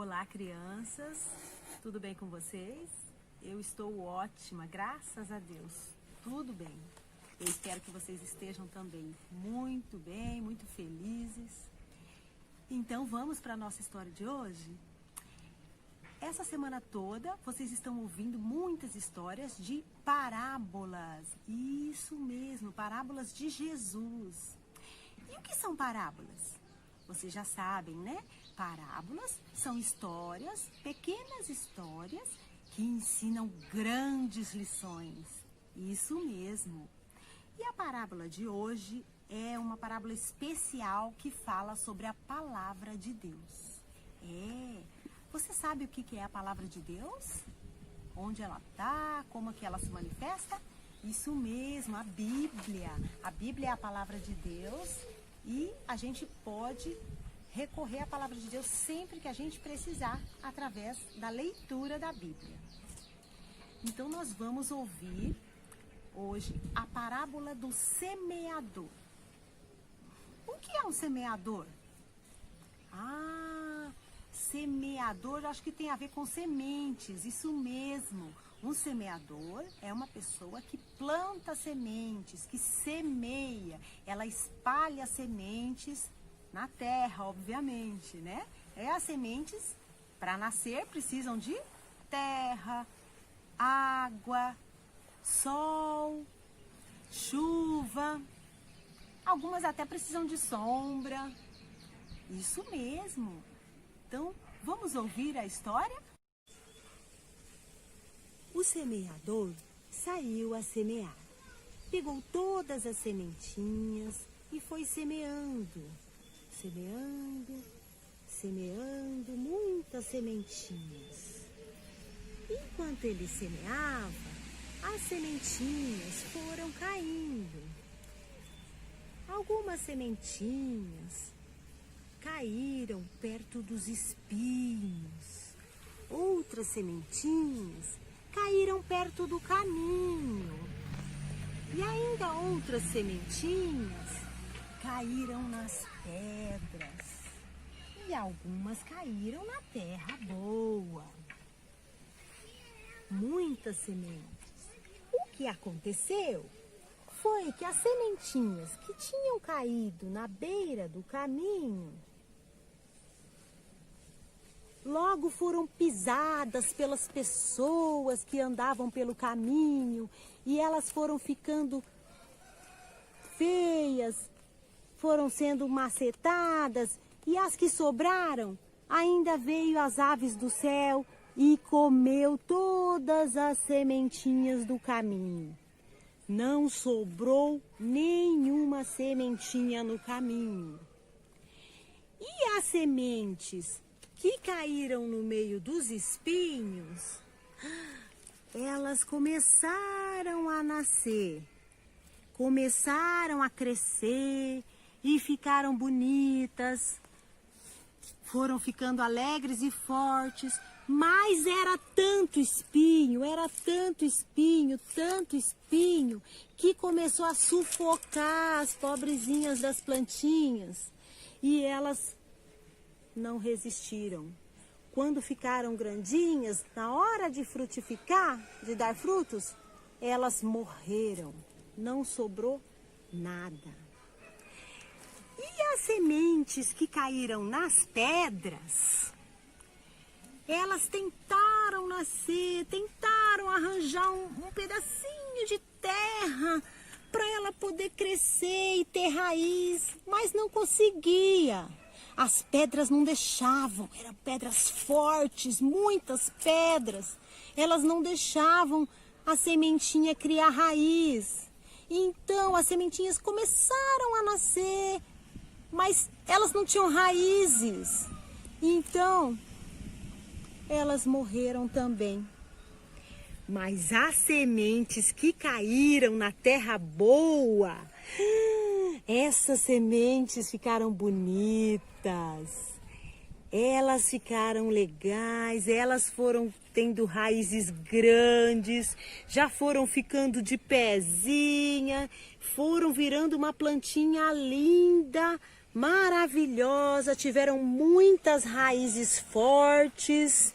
Olá, crianças, tudo bem com vocês? Eu estou ótima, graças a Deus, tudo bem. Eu espero que vocês estejam também muito bem, muito felizes. Então vamos para a nossa história de hoje? Essa semana toda vocês estão ouvindo muitas histórias de parábolas. Isso mesmo, parábolas de Jesus. E o que são parábolas? Vocês já sabem, né? Parábolas são histórias, pequenas histórias que ensinam grandes lições. Isso mesmo. E a parábola de hoje é uma parábola especial que fala sobre a palavra de Deus. Você sabe o que é a palavra de Deus? Onde ela está? Como que ela se manifesta? Isso mesmo, a Bíblia. A Bíblia é a palavra de Deus e a gente pode recorrer à palavra de Deus sempre que a gente precisar, através da leitura da Bíblia. Então nós vamos ouvir hoje a parábola do semeador. O que é um semeador? Semeador, acho que tem a ver com sementes, isso mesmo. Um semeador é uma pessoa que planta sementes, que semeia, ela espalha sementes na terra, obviamente, né? As sementes, para nascer, precisam de terra, água, sol, chuva. Algumas até precisam de sombra. Isso mesmo. Então, vamos ouvir a história? O semeador saiu a semear. Pegou todas as sementinhas e foi semeando. Semeando muitas sementinhas. Enquanto ele semeava, as sementinhas foram caindo. Algumas sementinhas caíram perto dos espinhos. Outras sementinhas caíram perto do caminho. E ainda outras sementinhas caíram nas pedras. E algumas caíram na terra boa. Muitas sementes. O que aconteceu foi que as sementinhas que tinham caído na beira do caminho logo foram pisadas pelas pessoas que andavam pelo caminho e elas foram ficando feias, foram sendo macetadas e as que sobraram, ainda veio as aves do céu e comeu todas as sementinhas do caminho. Não sobrou nenhuma sementinha no caminho. E as sementes que caíram no meio dos espinhos, elas começaram a nascer, começaram a crescer e ficaram bonitas, foram ficando alegres e fortes, mas era tanto espinho, que começou a sufocar as pobrezinhas das plantinhas e elas não resistiram. Quando ficaram grandinhas, na hora de frutificar, de dar frutos, elas morreram, não sobrou nada. E as sementes que caíram nas pedras, elas tentaram nascer, tentaram arranjar um pedacinho de terra para ela poder crescer e ter raiz, mas não conseguia. As pedras não deixavam, eram pedras fortes, muitas pedras. Elas não deixavam a sementinha criar raiz. Então as sementinhas começaram a nascer, mas elas não tinham raízes. Então elas morreram também. Mas as sementes que caíram na terra boa, essas sementes ficaram bonitas, elas ficaram legais, elas foram tendo raízes grandes, já foram ficando de pezinha, foram virando uma plantinha linda, maravilhosa, tiveram muitas raízes fortes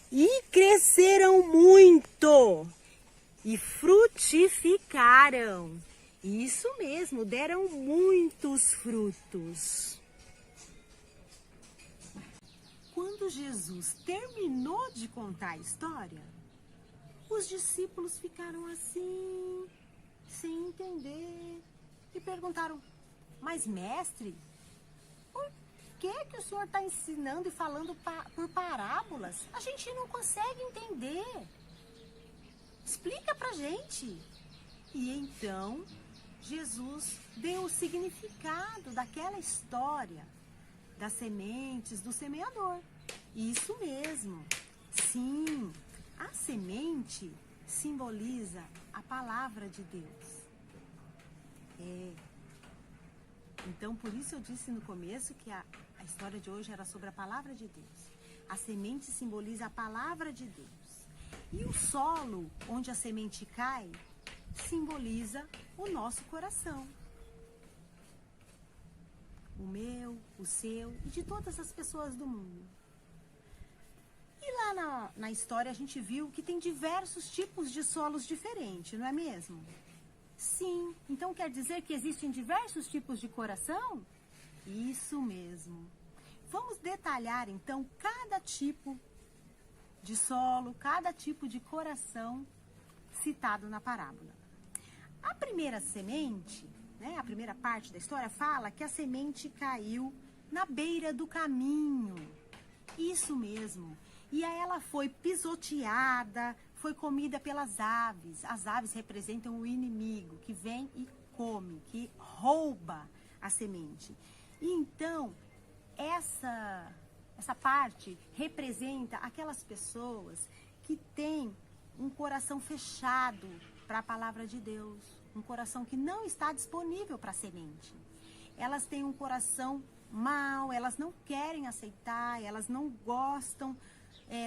e cresceram muito e frutificaram. Isso mesmo, deram muitos frutos. Quando Jesus terminou de contar a história, os discípulos ficaram assim, sem entender, e perguntaram: mas mestre, por que o senhor está ensinando e falando por parábolas? A gente não consegue entender. Explica pra gente. E então Jesus deu o significado daquela história das sementes do semeador. Isso mesmo. Sim, a semente simboliza a palavra de Deus. Então, por isso eu disse no começo que a história de hoje era sobre a palavra de Deus. A semente simboliza a palavra de Deus. E o solo onde a semente cai simboliza o nosso coração. O meu, o seu e de todas as pessoas do mundo. E lá na história a gente viu que tem diversos tipos de solos diferentes, não é mesmo? Sim, então quer dizer que existem diversos tipos de coração? Isso mesmo. Vamos detalhar então cada tipo de solo, cada tipo de coração citado na parábola. A primeira semente, né, a primeira parte da história fala que a semente caiu na beira do caminho. Isso mesmo. E aí ela foi pisoteada, foi comida pelas aves. As aves representam o inimigo que vem e come, que rouba a semente. E então, essa parte representa aquelas pessoas que têm um coração fechado para a palavra de Deus. Um coração que não está disponível para a semente. Elas têm um coração mau, elas não querem aceitar, elas não gostam,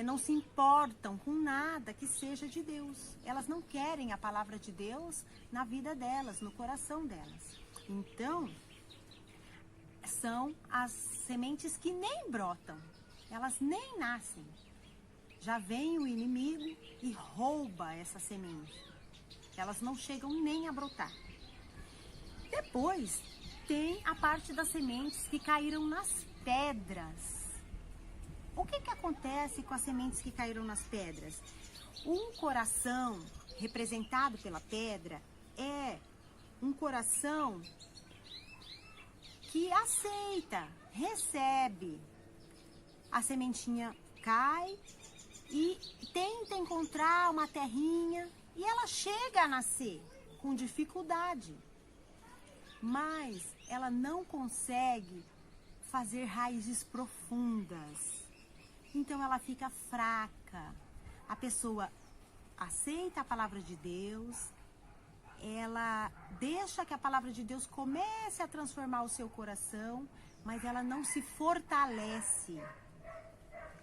não se importam com nada que seja de Deus. Elas não querem a palavra de Deus na vida delas, no coração delas. Então, são as sementes que nem brotam, elas nem nascem. Já vem o inimigo e rouba essa semente. Elas não chegam nem a brotar. Depois, tem a parte das sementes que caíram nas pedras. O que acontece com as sementes que caíram nas pedras? Um coração representado pela pedra é um coração que aceita, recebe. A sementinha cai e tenta encontrar uma terrinha e ela chega a nascer com dificuldade. Mas ela não consegue fazer raízes profundas. Então ela fica fraca. A pessoa aceita a palavra de Deus, ela deixa que a palavra de Deus comece a transformar o seu coração, mas ela não se fortalece.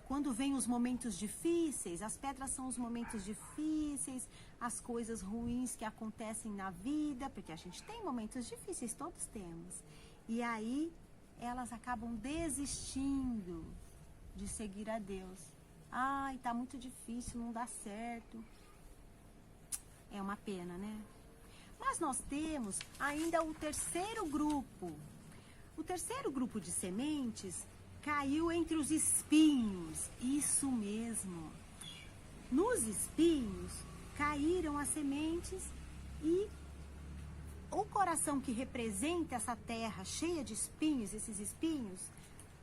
Quando vem os momentos difíceis, as pedras são os momentos difíceis, as coisas ruins que acontecem na vida, porque a gente tem momentos difíceis, todos temos. E aí elas acabam desistindo de seguir a Deus. Ai, tá muito difícil, não dá certo. É uma pena, né? Mas nós temos ainda o terceiro grupo. O terceiro grupo de sementes caiu entre os espinhos. Isso mesmo. Nos espinhos caíram as sementes e o coração que representa essa terra cheia de espinhos, esses espinhos,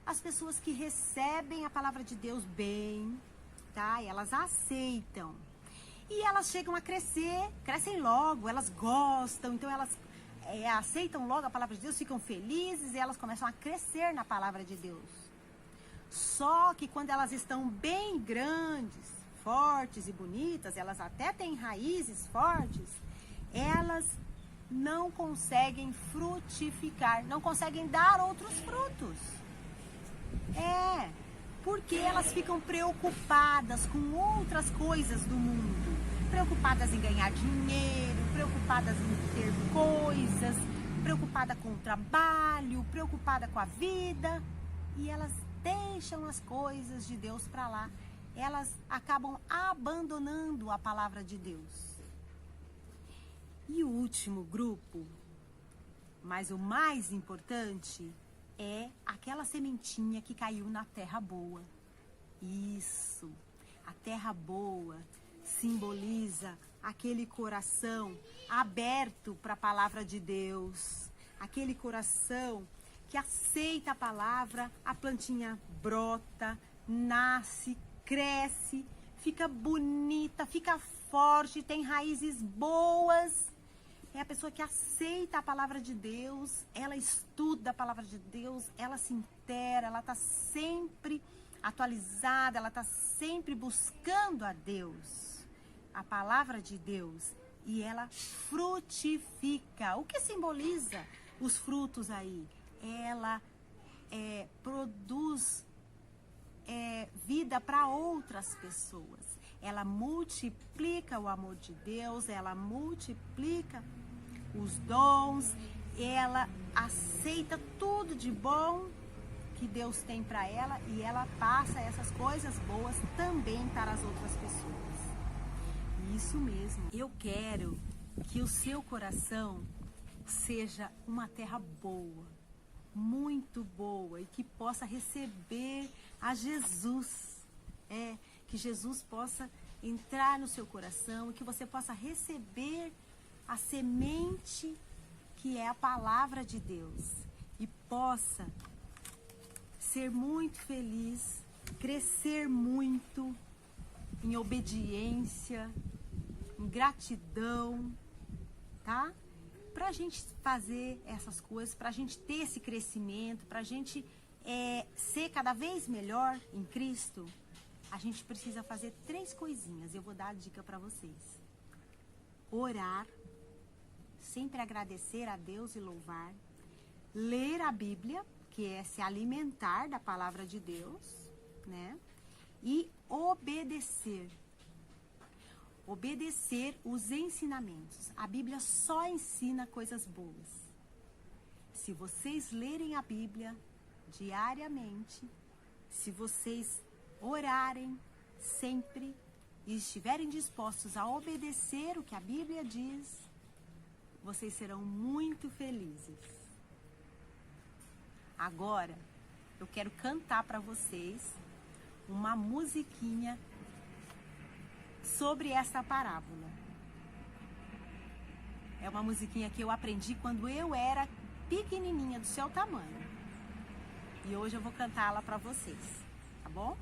as pessoas que recebem a palavra de Deus bem, tá? Elas aceitam. E elas chegam a crescer, crescem logo, elas gostam, então elas aceitam logo a palavra de Deus, ficam felizes e elas começam a crescer na palavra de Deus. Só que quando elas estão bem grandes, fortes e bonitas, elas até têm raízes fortes, elas não conseguem frutificar, não conseguem dar outros frutos. Porque elas ficam preocupadas com outras coisas do mundo. Preocupadas em ganhar dinheiro, preocupadas em ter coisas, preocupada com o trabalho, preocupada com a vida, e elas deixam as coisas de Deus para lá. Elas acabam abandonando a palavra de Deus. E o último grupo, mas o mais importante, é aquela sementinha que caiu na terra boa. Isso, a terra boa simboliza aquele coração aberto para a palavra de Deus, aquele coração que aceita a palavra, a plantinha brota, nasce, cresce, fica bonita, fica forte, tem raízes boas. É a pessoa que aceita a palavra de Deus, ela estuda a palavra de Deus, ela se inteira, ela está sempre atualizada, ela está sempre buscando a Deus, a palavra de Deus, e ela frutifica. O que simboliza os frutos aí? Ela produz vida para outras pessoas. Ela multiplica o amor de Deus, ela multiplica os dons, ela aceita tudo de bom que Deus tem para ela e ela passa essas coisas boas também para as outras pessoas. Isso mesmo. Eu quero que o seu coração seja uma terra boa, muito boa, e que possa receber a Jesus. Que Jesus possa entrar no seu coração e que você possa receber a semente que é a palavra de Deus e possa ser muito feliz, crescer muito em obediência, em gratidão, tá? Pra gente fazer essas coisas, pra gente ter esse crescimento, pra gente ser cada vez melhor em Cristo, a gente precisa fazer 3 coisinhas. Eu vou dar a dica para vocês. Orar, sempre agradecer a Deus e louvar. Ler a Bíblia, que é se alimentar da palavra de Deus, né? E obedecer. Obedecer os ensinamentos. A Bíblia só ensina coisas boas. Se vocês lerem a Bíblia diariamente, se vocês orarem sempre e estiverem dispostos a obedecer o que a Bíblia diz, vocês serão muito felizes. Agora, eu quero cantar para vocês uma musiquinha sobre essa parábola. É uma musiquinha que eu aprendi quando eu era pequenininha, do seu tamanho. E hoje eu vou cantá-la para vocês, tá bom?